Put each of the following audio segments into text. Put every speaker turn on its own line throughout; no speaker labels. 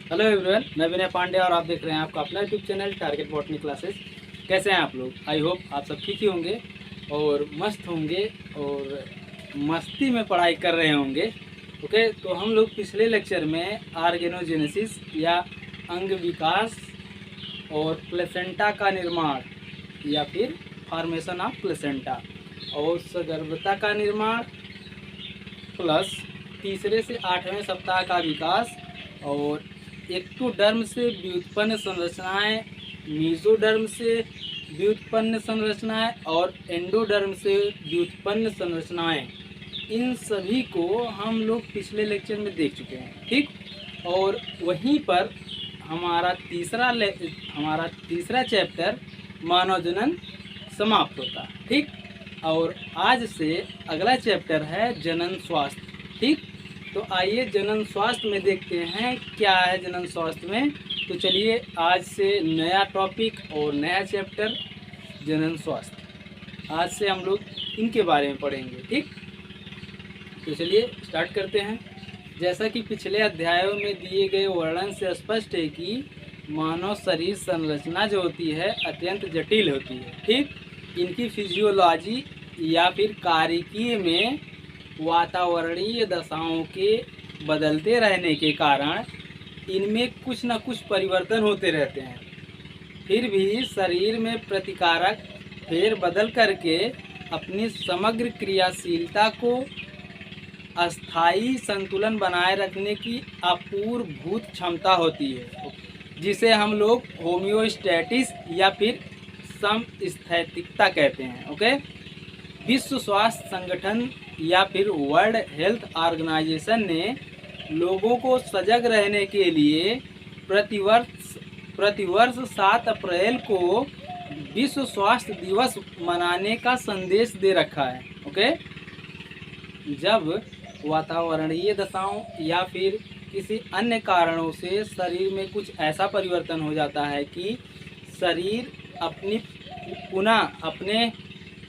Hello everyone, मैं विनय पांडे और आप देख रहे हैं आपका अपना YouTube channel target botany classes. कैसे हैं आप लोग? आई होप आप सब ठीक ही होंगे और मस्त होंगे और मस्ती में पढ़ाई कर रहे होंगे। ओके, तो हम लोग पिछले लेक्चर में ऑर्गेनोजेनेसिस या अंग विकास और प्लेसेंटा का निर्माण या फिर फॉर्मेशन ऑफ प्लेसेंटा और सगर्भता का निर्माण प्लस तीसरे से 8वें सप्ताह का विकास और एक्टोडर्म से व्युत्पन्न संरचनाएं, मीजोडर्म से व्युत्पन्न संरचनाएं और एंडोडर्म से व्युत्पन्न संरचनाएं, इन सभी को हम लोग पिछले लेक्चर में देख चुके हैं। ठीक, और वहीं पर हमारा तीसरा चैप्टर मानव जनन समाप्त होता है। ठीक, और आज से अगला चैप्टर है जनन स्वास्थ्य। ठीक, तो आइए जनन स्वास्थ्य में देखते हैं क्या है जनन स्वास्थ्य में। तो चलिए आज से नया टॉपिक और नया चैप्टर जनन स्वास्थ्य, आज से हम लोग इनके बारे में पढ़ेंगे। ठीक, तो चलिए स्टार्ट करते हैं। जैसा कि पिछले अध्यायों में दिए गए वर्णन से स्पष्ट है कि मानव शरीर संरचना जो होती है अत्यंत जटिल होती है। ठीक, इनकी फिजियोलॉजी या फिर कार्यकीय में वातावरणीय दशाओं के बदलते रहने के कारण इनमें कुछ न कुछ परिवर्तन होते रहते हैं। फिर भी शरीर में प्रतिकारक फेर बदल करके अपनी समग्र क्रियाशीलता को अस्थायी संतुलन बनाए रखने की अपूर्वभूत क्षमता होती है, जिसे हम लोग होम्योस्टैटिस या फिर समस्थैतिकता कहते हैं। ओके, विश्व स्वास्थ्य संगठन या फिर वर्ल्ड हेल्थ ऑर्गेनाइजेशन ने लोगों को सजग रहने के लिए प्रतिवर्ष 7 अप्रैल को विश्व स्वास्थ्य दिवस मनाने का संदेश दे रखा है। ओके, जब वातावरणीय दशाओं या फिर किसी अन्य कारणों से शरीर में कुछ ऐसा परिवर्तन हो जाता है कि शरीर पुनः अपने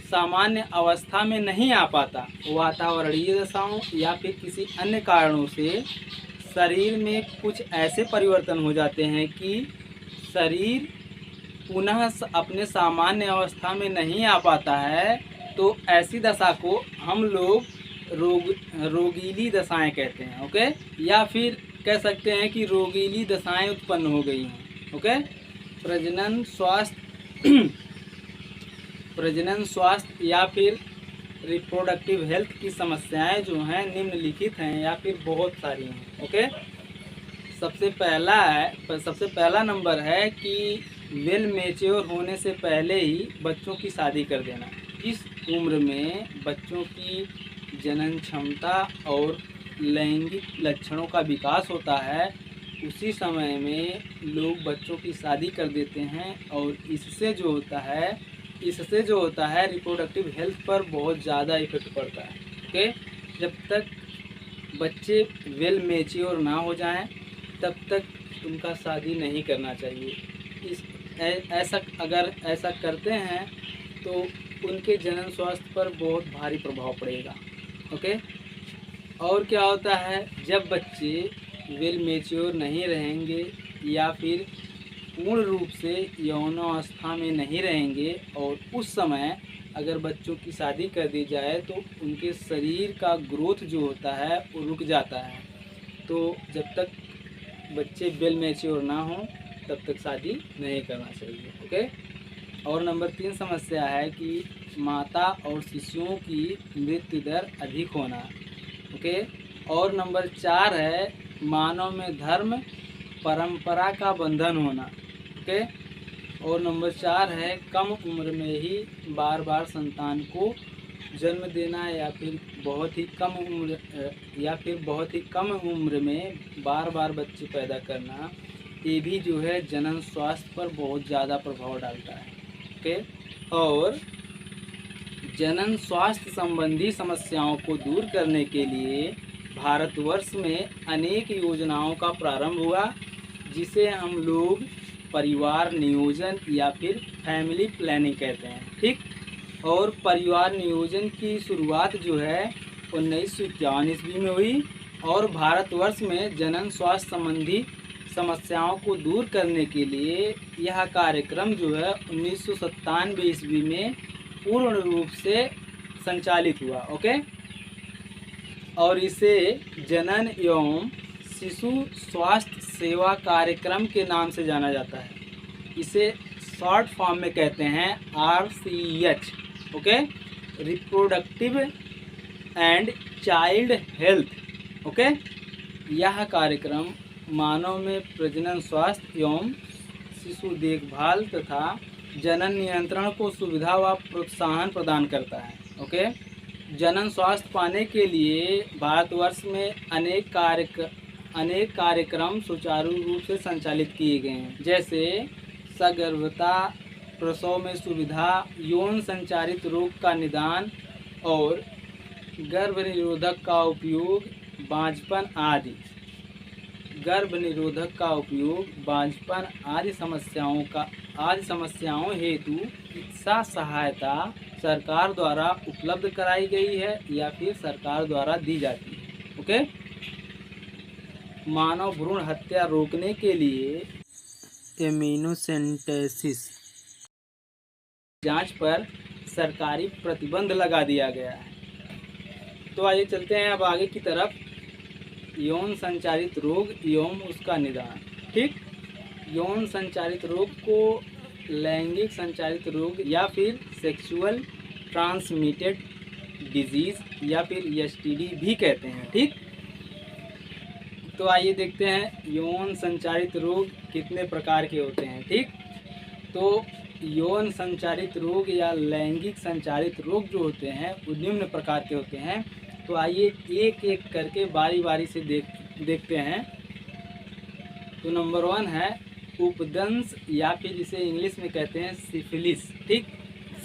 सामान्य अवस्था में नहीं आ पाता, वातावरणीय दशाओं या फिर किसी अन्य कारणों से शरीर में कुछ ऐसे परिवर्तन हो जाते हैं कि शरीर पुनः अपने सामान्य अवस्था में नहीं आ पाता है, तो ऐसी दशा को हम लोग रोगीली दशाएं कहते हैं। ओके, या फिर कह सकते हैं कि रोगीली दशाएं उत्पन्न हो गई हैं। ओके, प्रजनन स्वास्थ्य या फिर रिप्रोडक्टिव हेल्थ की समस्याएं जो हैं निम्नलिखित हैं या फिर बहुत सारी हैं। ओके, सबसे पहला नंबर है कि वेल मैच्योर होने से पहले ही बच्चों की शादी कर देना। इस उम्र में बच्चों की जनन क्षमता और लैंगिक लक्षणों का विकास होता है, उसी समय में लोग बच्चों की शादी कर देते हैं और इससे जो होता है रिप्रोडक्टिव हेल्थ पर बहुत ज़्यादा इफेक्ट पड़ता है। ओके, जब तक बच्चे वेल मैच्योर ना हो जाएं तब तक उनका शादी नहीं करना चाहिए। अगर ऐसा करते हैं तो उनके जनन स्वास्थ्य पर बहुत भारी प्रभाव पड़ेगा। ओके, और क्या होता है, जब बच्चे वेल मैच्योर नहीं रहेंगे या फिर पूर्ण रूप से यौनावस्था में नहीं रहेंगे और उस समय अगर बच्चों की शादी कर दी जाए तो उनके शरीर का ग्रोथ जो होता है वो रुक जाता है। तो जब तक बच्चे वेल मैच्योर ना हों तब तक शादी नहीं करना चाहिए। ओके, और नंबर 3 समस्या है कि माता और शिशुओं की मृत्यु दर अधिक होना। ओके, और नंबर 4 है मानव में धर्म परंपरा का बंधन होना। ओके, और नंबर 4 है कम उम्र में ही बार बार संतान को जन्म देना या फिर बहुत ही कम उम्र में बार बार बच्चे पैदा करना। ये भी जो है जनन स्वास्थ्य पर बहुत ज़्यादा प्रभाव डालता है। ओके, और जनन स्वास्थ्य संबंधी समस्याओं को दूर करने के लिए भारतवर्ष में अनेक योजनाओं का प्रारंभ हुआ, जिसे हम लोग परिवार नियोजन या फिर फैमिली प्लानिंग कहते हैं। ठीक, और परिवार नियोजन की शुरुआत जो है 1951 ईस्वी में हुई और भारतवर्ष में जनन स्वास्थ्य संबंधी समस्याओं को दूर करने के लिए यह कार्यक्रम जो है 1997 ईस्वी में पूर्ण रूप से संचालित हुआ। ओके, और इसे जनन एवं शिशु स्वास्थ्य सेवा कार्यक्रम के नाम से जाना जाता है। इसे शॉर्ट फॉर्म में कहते हैं RCH। Okay, reproductive and child health. Okay, यह कार्यक्रम मानव में प्रजनन स्वास्थ्य एवं शिशु देखभाल तथा जनन नियंत्रण को सुविधा व प्रोत्साहन प्रदान करता है। ओके, जनन स्वास्थ्य पाने के लिए भारतवर्ष में अनेक कार्यक्रम सुचारू रूप से संचालित किए गए हैं, जैसे सगर्भता, प्रसव में सुविधा, यौन संचारित रोग का निदान और गर्भ निरोधक का उपयोग, बांझपन आदि। गर्भ निरोधक का उपयोग, बांझपन आदि समस्याओं हेतु चिकित्सा सहायता सरकार द्वारा उपलब्ध कराई गई है या फिर सरकार द्वारा दी जाती है। ओके, मानव भ्रूण हत्या रोकने के लिए एमिनोसेंटेसिस जांच पर सरकारी प्रतिबंध लगा दिया गया है। तो आइए चलते हैं अब आगे की तरफ। यौन संचारित रोग एवं उसका निदान। ठीक, यौन संचारित रोग को लैंगिक संचारित रोग या फिर सेक्सुअल ट्रांसमिटेड डिजीज या फिर STD भी कहते हैं। ठीक, तो आइए देखते हैं यौन संचारित रोग कितने प्रकार के होते हैं। ठीक, तो यौन संचारित रोग या लैंगिक संचारित रोग जो होते हैं वो निम्न प्रकार के होते हैं। तो आइए एक एक करके बारी बारी से देखते हैं। तो नंबर 1 है उपदंश या फिर जिसे इंग्लिश में कहते हैं सिफिलिस। ठीक,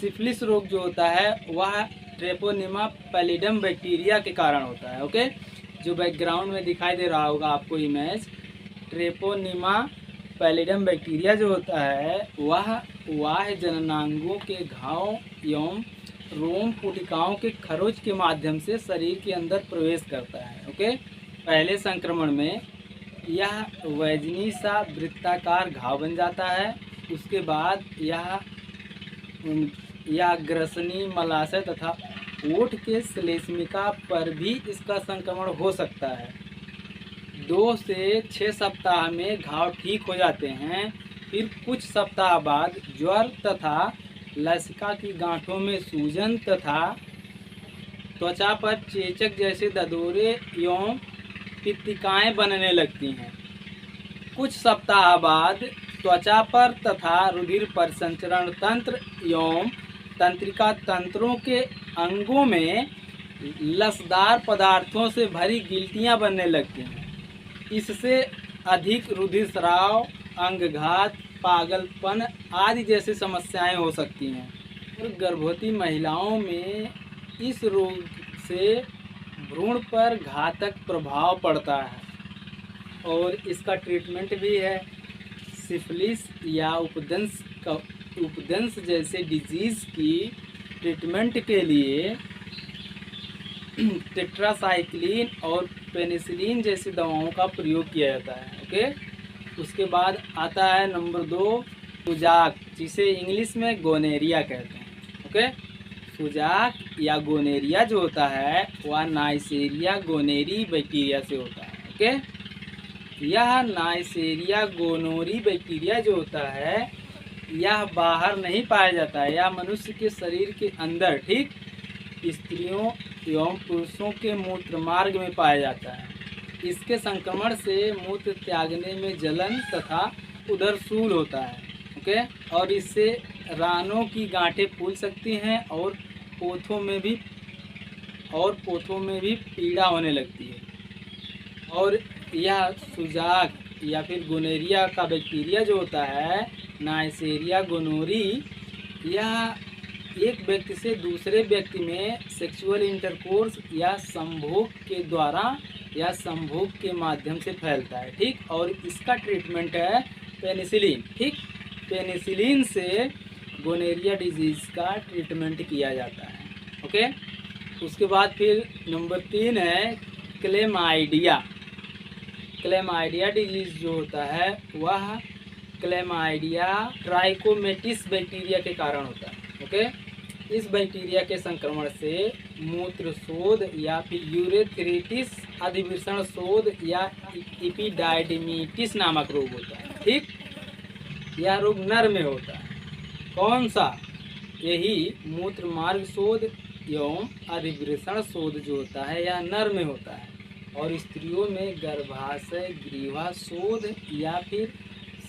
सिफिलिस रोग जो होता है वह ट्रेपोनिमा पैलिडम बैक्टीरिया के कारण होता है। ओके, जो बैकग्राउंड में दिखाई दे रहा होगा आपको इमेज, ट्रेपोनिमा पैलिडम बैक्टीरिया जो होता है वह जननांगों के घाव एवं रोम पुटिकाओं के खरोच के माध्यम से शरीर के अंदर प्रवेश करता है। ओके, पहले संक्रमण में यह वैजनी सा वृत्ताकार घाव बन जाता है। उसके बाद यह ग्रसनी, मलाशय तथा ओठ के श्लेष्मिका पर भी इसका संक्रमण हो सकता है। 2 से 6 सप्ताह में घाव ठीक हो जाते हैं। फिर कुछ सप्ताह बाद ज्वर तथा लसिका की गांठों में सूजन तथा त्वचा पर चेचक जैसे ददोरे एवं पित्तिकाएँ बनने लगती हैं। कुछ सप्ताह बाद त्वचा पर तथा रुधिर परिसंचरण तंत्र एवं तंत्रिका तंत्रों के अंगों में लसदार पदार्थों से भरी गिल्टियाँ बनने लगती हैं। इससे अधिक रुधिर स्राव, अंगघात, पागलपन आदि जैसी समस्याएं हो सकती हैं। और गर्भवती महिलाओं में इस रोग से भ्रूण पर घातक प्रभाव पड़ता है और इसका ट्रीटमेंट भी है। सिफिलिस या उपदंश जैसे डिजीज़ की ट्रीटमेंट के लिए टेट्रासाइक्लिन और पेनिसिलिन जैसी दवाओं का प्रयोग किया जाता है। ओके, उसके बाद आता है नंबर 2 सुजाक, जिसे इंग्लिश में गोनेरिया कहते हैं। ओके, सुजाक या गोनेरिया जो होता है वह नाइसेरिया गोनेरी बैक्टीरिया से होता है। ओके, यह नाइसेरिया गोनोरी बैक्टीरिया जो होता है यह बाहर नहीं पाया जाता है, यह मनुष्य के शरीर के अंदर, ठीक, स्त्रियों एवं पुरुषों के मूत्र मार्ग में पाया जाता है। इसके संक्रमण से मूत्र त्यागने में जलन तथा उदरसूल होता है। ओके, और इससे रानों की गांठें फूल सकती हैं और पोथों में भी पीड़ा होने लगती है। और यह सुजाक या फिर गोनेरिया का बैक्टीरिया जो होता है नाइसेरिया गोनोरी, यह एक व्यक्ति से दूसरे व्यक्ति में सेक्सुअल इंटरकोर्स या संभोग के द्वारा या संभोग के माध्यम से फैलता है। ठीक, और इसका ट्रीटमेंट है पेनिसिलिन। ठीक, पेनिसिलिन से गोनेरिया डिजीज़ का ट्रीटमेंट किया जाता है। ओके, उसके बाद फिर नंबर 3 है क्लेमाइडिया। क्लेमाइडिया डिजीज जो होता है वह क्लेमाइडिया ट्राइकोमेटिस बैक्टीरिया के कारण होता है। ओके, इस बैक्टीरिया के संक्रमण से मूत्र शोथ या फिर यूरेथ्रिटिस अधिवृषण शोथ या इपिडाइडिमिटिस नामक रोग होता है। ठीक, यह रोग नर में होता है। कौन सा? यही मूत्र मार्ग शोथ एवं अधिवृषण शोथ जो होता है यह नर में होता है, और स्त्रियों में गर्भाशय ग्रीवा शोथ या फिर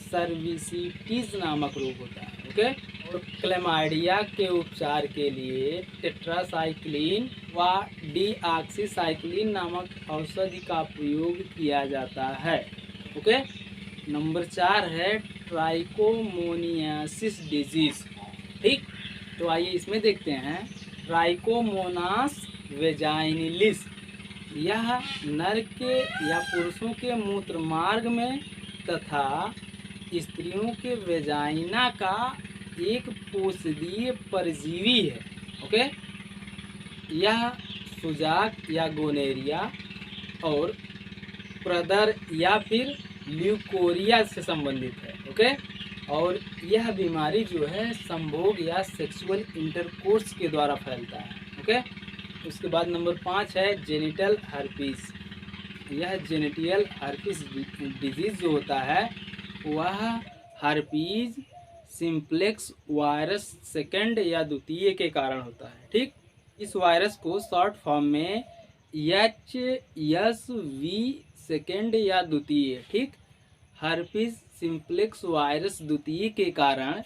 सर्विसिटिस नामक रोग होता है। ओके, और क्लेमाइडिया के उपचार के लिए टेट्रासाइक्लिन व डीऑक्सीसाइक्लिन नामक औषधि का प्रयोग किया जाता है। ओके, नंबर 4 है ट्राइकोमोनियासिस डिजीज। ठीक, तो आइए इसमें देखते हैं। ट्राइकोमोनास वेजाइनिलिस, यह नर के या पुरुषों के मूत्र मार्ग में तथा स्त्रियों के वेजाइना का एक पोषदीय परजीवी है। ओके, यह सुजाक या गोनेरिया और प्रदर या फिर ल्यूकोरिया से संबंधित है। ओके, और यह बीमारी जो है संभोग या सेक्सुअल इंटरकोर्स के द्वारा फैलता है। ओके, उसके बाद नंबर 5 है जेनिटल हर्पीस। यह जेनिटल हर्पीस डिजीज जो होता है वह हर्पीज सिम्प्लेक्स वायरस सेकंड या द्वितीय के कारण होता है। ठीक, इस वायरस को शॉर्ट फॉर्म में HSV सेकंड या द्वितीय, ठीक, हर्पीज सिम्प्लेक्स वायरस द्वितीय के कारण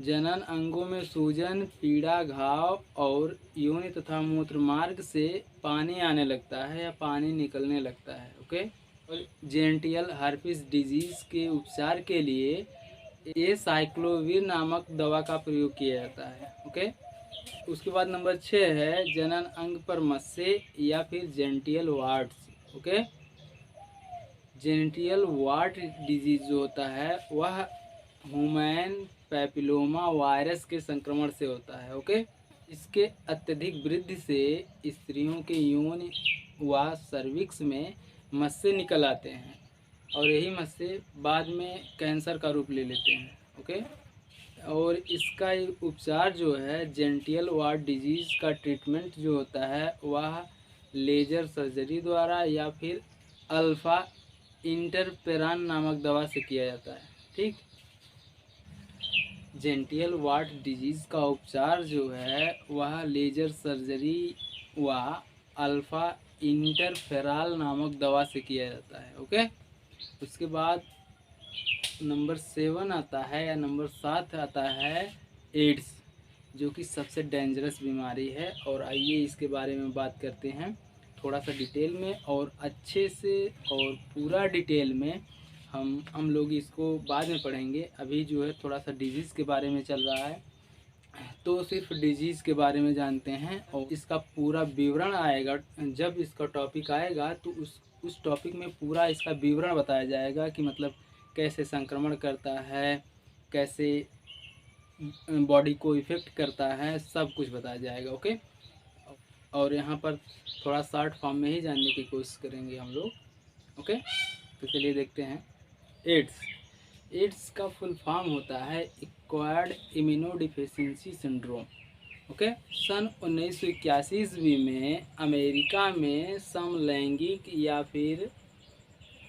जनन अंगों में सूजन, पीड़ा, घाव और योनि तथा मूत्र मार्ग से पानी आने लगता है या पानी निकलने लगता है। ओके, और जेनिटल हर्पीस डिजीज के उपचार के लिए एसाइक्लोविर नामक दवा का प्रयोग किया जाता है। ओके, उसके बाद नंबर 6 है जनन अंग पर मस्से या फिर genital वार्ट्स। Okay, genital ward disease जो होता है वह ह्यूमन पैपिलोमा वायरस के संक्रमण से होता है। ओके, इसके अत्यधिक वृद्धि से स्त्रियों के यौन व सर्विक्स में मस्से निकल आते हैं और यही मस्से बाद में कैंसर का रूप ले लेते हैं। ओके, और इसका उपचार जो है जेनिटल वार्ट डिजीज का ट्रीटमेंट जो होता है वह लेजर सर्जरी द्वारा या फिर अल्फा इंटरफेरॉन नामक दवा से किया जाता है। ठीक, जेनिटल वार्ट डिजीज का उपचार जो है वह लेजर सर्जरी व अल्फा इंटरफेरॉन नामक दवा से किया जाता है। ओके, उसके बाद नंबर 7 आता है या नंबर 7 आता है एड्स, जो कि सबसे डेंजरस बीमारी है। और आइए इसके बारे में बात करते हैं थोड़ा सा डिटेल में और अच्छे से और पूरा डिटेल में। हम लोग इसको बाद में पढ़ेंगे। अभी जो है थोड़ा सा डिजीज़ के बारे में चल रहा है, तो सिर्फ डिजीज़ के बारे में जानते हैं और इसका पूरा विवरण आएगा। जब इसका टॉपिक आएगा तो उस टॉपिक में पूरा इसका विवरण बताया जाएगा कि मतलब कैसे संक्रमण करता है, कैसे बॉडी को इफ़ेक्ट करता है, सब कुछ बताया जाएगा। ओके, और यहाँ पर थोड़ा शॉर्ट फॉर्म में ही जानने की कोशिश करेंगे हम लोग। ओके, तो चलिए देखते हैं। एड्स का फुल फॉर्म होता है एक्वायर्ड इम्यूनोडिफिशियंसी सिंड्रोम। ओके, सन 1981 ईस्वी में अमेरिका में समलैंगिक या फिर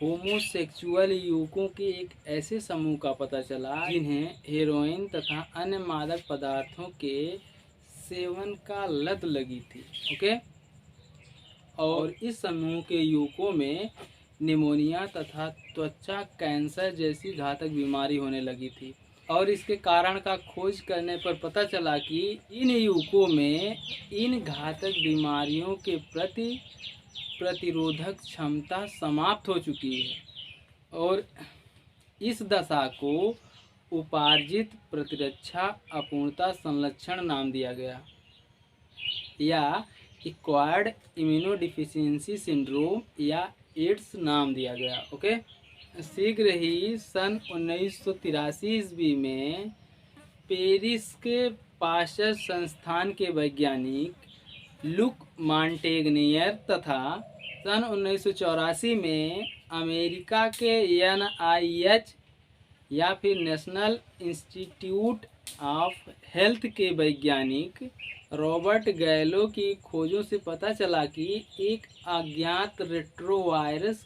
होमोसेक्सुअल युवकों के एक ऐसे समूह का पता चला जिन्हें हेरोइन तथा अन्य मादक पदार्थों के सेवन का लत लगी थी। ओके, और इस समूह के युवकों में निमोनिया तथा त्वचा कैंसर जैसी घातक बीमारी होने लगी थी। और इसके कारण का खोज करने पर पता चला कि इन युवकों में इन घातक बीमारियों के प्रति प्रतिरोधक क्षमता समाप्त हो चुकी है और इस दशा को उपार्जित प्रतिरक्षा अपूर्णता संलक्षण नाम दिया गया या एक्वायर्ड इम्यूनोडिफिशियंसी सिंड्रोम या एड्स नाम दिया गया। ओके, शीघ्र ही सन 1983 ईस्वी में पेरिस के पाश्चर संस्थान के वैज्ञानिक लुक मॉन्टेग्नियर तथा सन 1984 में अमेरिका के NIH या फिर नेशनल इंस्टीट्यूट ऑफ हेल्थ के वैज्ञानिक रॉबर्ट गैलो की खोजों से पता चला कि एक अज्ञात रेट्रोवायरस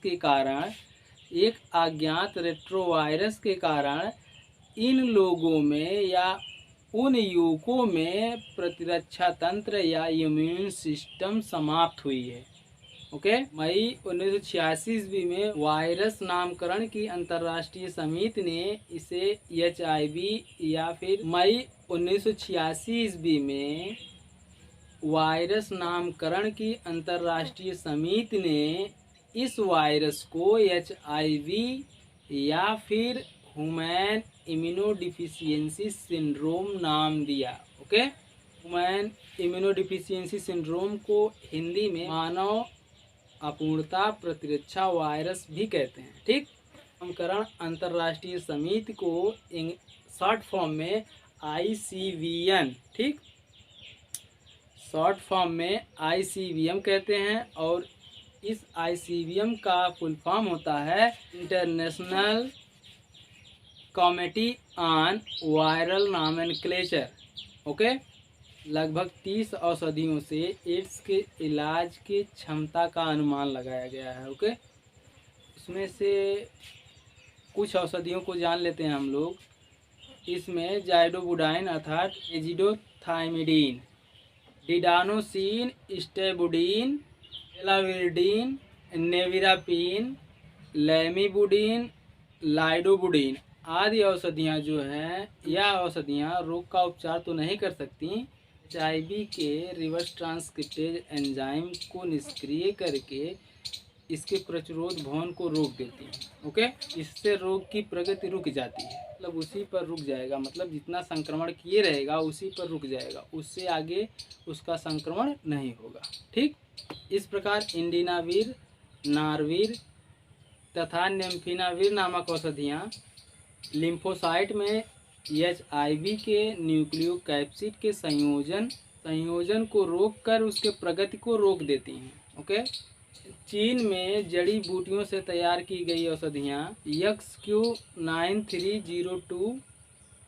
के कारण इन लोगों में या उन युवकों में प्रतिरक्षा तंत्र या इम्यून सिस्टम समाप्त हुई है। ओके, मई 1986 ईस्वी में वायरस नामकरण की अंतर्राष्ट्रीय समिति ने इसे HIV या फिर मई 1986 ईस्वी में वायरस नामकरण की अंतर्राष्ट्रीय समिति ने इस वायरस को HIV या फिर ह्यूमन इम्यूनोडिफिशियेंसी सिंड्रोम नाम दिया। ओके, ह्यूमन इम्यूनोडिफिशियेंसी सिंड्रोम को हिंदी में मानव अपूर्णता प्रतिरक्षा वायरस भी कहते हैं। ठीक, नामकरण अंतर्राष्ट्रीय समिति को शॉर्ट फॉर्म में ICVM, ठीक, शॉर्ट फॉर्म में ICVM कहते हैं। और इस ICVM का फुल फॉर्म होता है international committee on viral nomenclature. Okay, लगभग 30 औषधियों से एड्स के इलाज की क्षमता का अनुमान लगाया गया है। ओके, उसमें से कुछ औषधियों को जान लेते हैं हम लोग। इसमें जाइडोबुडाइन अर्थात एजिडोथाइमिडीन, डिडानोसिन, स्टेबुडीन, एलाविरडीन, नेविरापिन, लैमिबुडीन, लाइडोबुडीन आदि औषधियाँ जो हैं, यह औषधियाँ रोग का उपचार तो नहीं कर सकती, HIV के रिवर्स ट्रांसक्रिप्टेज एंजाइम को निष्क्रिय करके इसके प्रतिरोध भवन को रोक देती है। ओके, इससे रोग की प्रगति रुक जाती है, मतलब उसी पर रुक जाएगा, मतलब जितना संक्रमण किए रहेगा उसी पर रुक जाएगा, उससे आगे उसका संक्रमण नहीं होगा। ठीक, इस प्रकार इंडिनावीर, नारवीर तथा नेम्फिनावीर नामक औषधियाँ लिम्फोसाइट में HIV के न्यूक्लियोकैप्सिड के संयोजन को रोककर उसके प्रगति को रोक देती हैं। ओके, चीन में जड़ी बूटियों से तैयार की गई औषधियाँ XQ9302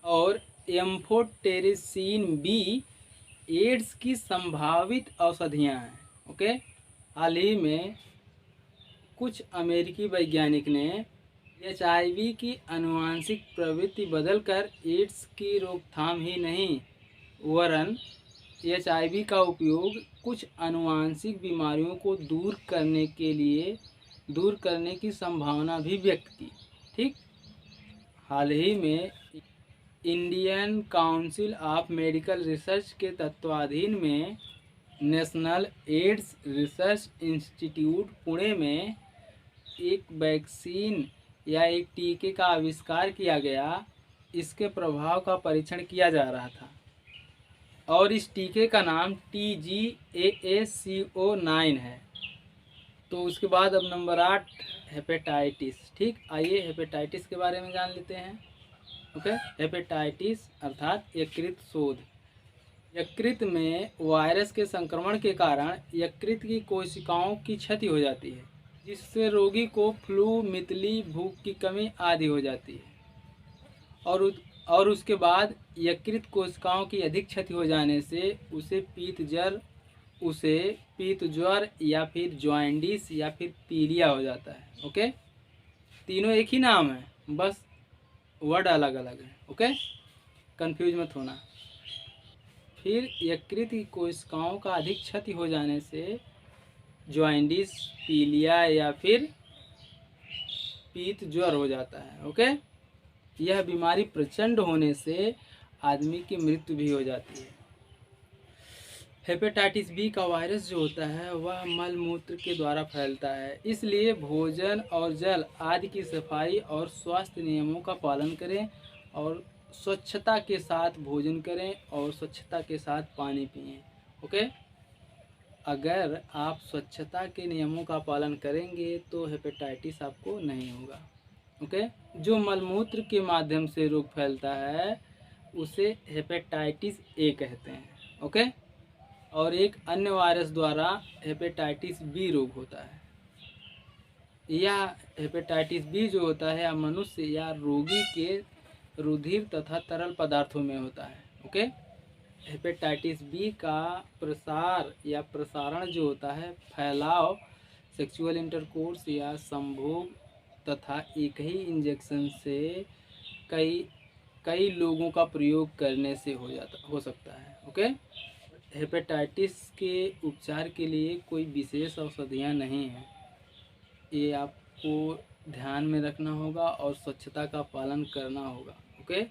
और एम्फोटेरिसिन B एड्स की संभावित औषधियाँ हैं। ओके, हाल ही में कुछ अमेरिकी वैज्ञानिक ने HIV की आनुवांशिक प्रवृत्ति बदलकर एड्स की रोकथाम ही नहीं वरन HIV का उपयोग कुछ आनुवांशिक बीमारियों को दूर करने की संभावना भी व्यक्त की। ठीक, हाल ही में Indian council of medical research के तत्वाधीन में national ads research institute Pune में एक वैक्सीन या एक टीके का आविष्कार किया गया। इसके प्रभाव का परीक्षण किया जा रहा था और इस टीके का नाम TGAACO9 है। तो उसके बाद अब नंबर 8 हेपेटाइटिस। ठीक, आइए हेपेटाइटिस के बारे में जान लेते हैं। ओके, हेपेटाइटिस अर्थात यकृत शोथ। यकृत में वायरस के संक्रमण के कारण यकृत की कोशिकाओं की क्षति हो जाती है, जिससे रोगी को फ्लू, मितली, भूख की कमी आदि हो जाती है। और उसके बाद यकृत कोशिकाओं की अधिक क्षति हो जाने से उसे पीत ज्वर या फिर जॉइंडिस या फिर पीलिया हो जाता है। ओके, तीनों एक ही नाम है, बस वर्ड अलग अलग है। ओके, कंफ्यूज मत होना। फिर यकृत की कोशिकाओं का अधिक क्षति हो जाने से जॉइंडिस, पीलिया या फिर पीत ज्वर हो जाता है। ओके, यह बीमारी प्रचंड होने से आदमी की मृत्यु भी हो जाती है। हेपेटाइटिस बी का वायरस जो होता है वह मल मूत्र के द्वारा फैलता है, इसलिए भोजन और जल आदि की सफाई और स्वास्थ्य नियमों का पालन करें और स्वच्छता के साथ भोजन करें और स्वच्छता के साथ पानी पिएं। ओके, अगर आप स्वच्छता के नियमों का पालन करेंगे तो हेपेटाइटिस आपको नहीं होगा। ओके, जो मलमूत्र के माध्यम से रोग फैलता है उसे हेपेटाइटिस ए कहते हैं। ओके, और एक अन्य वायरस द्वारा हेपेटाइटिस बी रोग होता है। या हेपेटाइटिस बी जो होता है या मनुष्य या रोगी के रुधिर तथा तरल पदार्थों में होता है। ओके, हेपेटाइटिस बी का प्रसार या प्रसारण जो होता है फैलाव सेक्सुअल इंटरकोर्स या संभोग तथा एक ही इंजेक्शन से कई लोगों का प्रयोग करने से हो सकता है। ओके, हेपेटाइटिस के उपचार के लिए कोई विशेष औषधियाँ नहीं हैं, ये आपको ध्यान में रखना होगा और स्वच्छता का पालन करना होगा। ओके,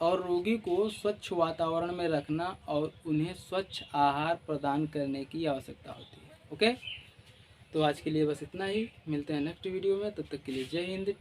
और रोगी को स्वच्छ वातावरण में रखना और उन्हें स्वच्छ आहार प्रदान करने की आवश्यकता होती है। ओके, तो आज के लिए बस इतना ही, मिलते हैं नेक्स्ट वीडियो में, तब तक के लिए जय हिंद।